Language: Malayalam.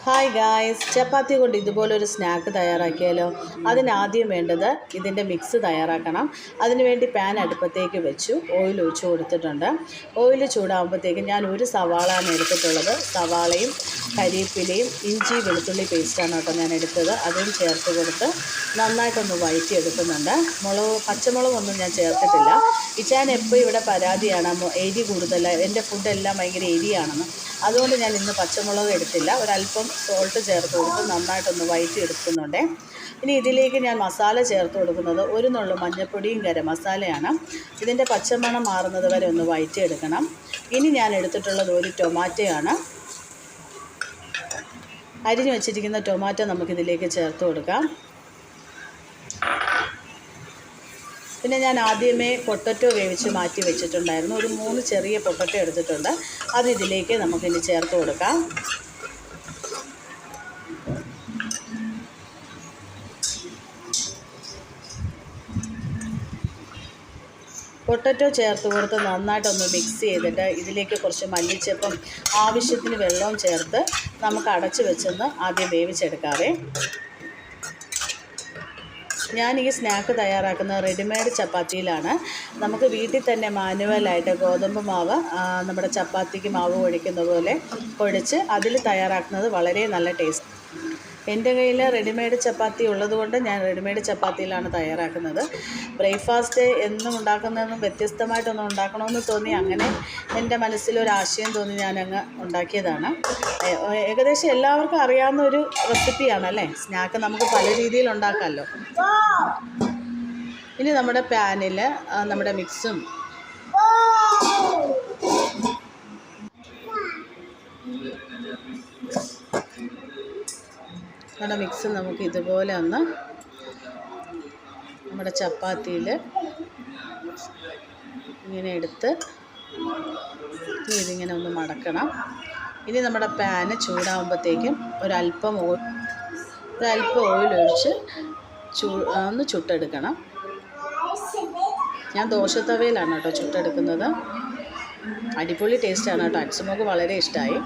ഹായ് ഗായ്സ്, ചപ്പാത്തി കൊണ്ട് ഇതുപോലൊരു സ്നാക്ക് തയ്യാറാക്കിയാലോ? അതിനാദ്യം വേണ്ടത് ഇതിൻ്റെ മിക്സ് തയ്യാറാക്കണം. അതിനുവേണ്ടി പാൻ അടുപ്പത്തേക്ക് വെച്ചു, ഓയിൽ ഒഴിച്ചു കൊടുത്തിട്ടുണ്ട്. ഓയിൽ ചൂടാകുമ്പോഴത്തേക്കും ഞാൻ ഒരു സവാളയാണ് എടുത്തിട്ടുള്ളത്. സവാളയും കരിവേപ്പിലയും ഇഞ്ചി വെളുത്തുള്ളി പേസ്റ്റാണ് കേട്ടോ ഞാൻ എടുത്തത്. അതും ചേർത്ത് കൊടുത്ത് നന്നായിട്ടൊന്ന് വഴറ്റിയെടുക്കുന്നുണ്ട്. പച്ചമുളകൊന്നും ഞാൻ ചേർത്തിട്ടില്ല. ഇച്ചാൻ എപ്പോൾ ഇവിടെ പരാതിയാണ് എരി കൂടുതൽ, എൻ്റെ ഫുഡെല്ലാം ഭയങ്കര എരിയാണെന്ന്. അതുകൊണ്ട് ഞാൻ ഇന്ന് പച്ചമുളക് എടുത്തില്ല. ഒരല്പം സോൾട്ട് ചേർത്ത് കൊടുത്ത് നന്നായിട്ടൊന്ന് വഴറ്റിയെടുക്കുന്നുണ്ട്. ഇനി ഇതിലേക്ക് ഞാൻ മസാല ചേർത്ത് കൊടുക്കുന്നത് ഒരു നുള്ളു മഞ്ഞൾപ്പൊടിയും ഗരം മസാലയാണ്. ഇതിൻ്റെ പച്ചമണം മാറുന്നത് വരെ ഒന്ന് വഴറ്റിയെടുക്കണം. ഇനി ഞാൻ എടുത്തിട്ടുള്ളത് ഒരു ടൊമാറ്റോയാണ്. അരിഞ്ഞു വെച്ചിരിക്കുന്ന ടൊമാറ്റോ നമുക്കിതിലേക്ക് ചേർത്ത് കൊടുക്കാം. പിന്നെ ഞാൻ ആദ്യമേ പൊട്ടറ്റോ വേവിച്ച് മാറ്റി വെച്ചിട്ടുണ്ടായിരുന്നു. ഒരു 3 ചെറിയ പൊട്ടറ്റോ എടുത്തിട്ടുണ്ട്. അത് ഇതിലേക്ക് നമുക്കിനി ചേർത്ത് കൊടുക്കാം. പൊട്ടറ്റോ ചേർത്ത് കൊടുത്ത് നന്നായിട്ടൊന്ന് മിക്സ് ചെയ്തിട്ട് ഇതിലേക്ക് കുറച്ച് മല്ലിച്ചപ്പും ആവശ്യത്തിന് വെള്ളവും ചേർത്ത് നമുക്ക് അടച്ച് വെച്ചൊന്ന് ആദ്യം വേവിച്ചെടുക്കാവേ. ഞാൻ ഈ സ്നാക്ക് തയ്യാറാക്കുന്നത് റെഡിമെയ്ഡ് ചപ്പാത്തിയിലാണ്. നമുക്ക് വീട്ടിൽ തന്നെ മാനുവലായിട്ട് ഗോതമ്പ് മാവ് നമ്മുടെ ചപ്പാത്തിക്ക് മാവ് കുഴയ്ക്കുന്ന പോലെ കുഴച്ച് അതിൽ തയ്യാറാക്കുന്നത് വളരെ നല്ല ടേസ്റ്റ്. എൻ്റെ കയ്യിൽ റെഡിമെയ്ഡ് ചപ്പാത്തി ഉള്ളതുകൊണ്ട് ഞാൻ റെഡിമെയ്ഡ് ചപ്പാത്തിയിലാണ് തയ്യാറാക്കുന്നത്. ബ്രേക്ക്ഫാസ്റ്റ് എന്നും ഉണ്ടാക്കുന്നതെന്നും വ്യത്യസ്തമായിട്ടൊന്നും ഉണ്ടാക്കണമെന്ന് തോന്നി, അങ്ങനെ എൻ്റെ മനസ്സിലൊരാശയം തോന്നി ഞാനങ്ങ് ഉണ്ടാക്കിയതാണ്. ഏകദേശം എല്ലാവർക്കും അറിയാവുന്ന ഒരു റെസിപ്പിയാണല്ലേ. സ്നാക്ക് നമുക്ക് പല രീതിയിൽ ഉണ്ടാക്കാമല്ലോ. ഇനി നമ്മുടെ പാനിൽ നമ്മുടെ മിക്സും മിക്സ് നമുക്ക് ഇതുപോലെ ഒന്ന് നമ്മുടെ ചപ്പാത്തിയിൽ ഇങ്ങനെ എടുത്ത് ഇതിങ്ങനെ ഒന്ന് മടക്കണം. ഇനി നമ്മുടെ പാന് ചൂടാകുമ്പോഴത്തേക്കും ഒരല്പം ഓയിൽ ഒഴിച്ച് ഒന്ന് ചുട്ടെടുക്കണം. ഞാൻ ദോശത്തവയിലാണ് കേട്ടോ ചുട്ടെടുക്കുന്നത്. അടിപൊളി ടേസ്റ്റാണ് കേട്ടോ. അച്ഛമ്മക്ക് വളരെ ഇഷ്ടമായി.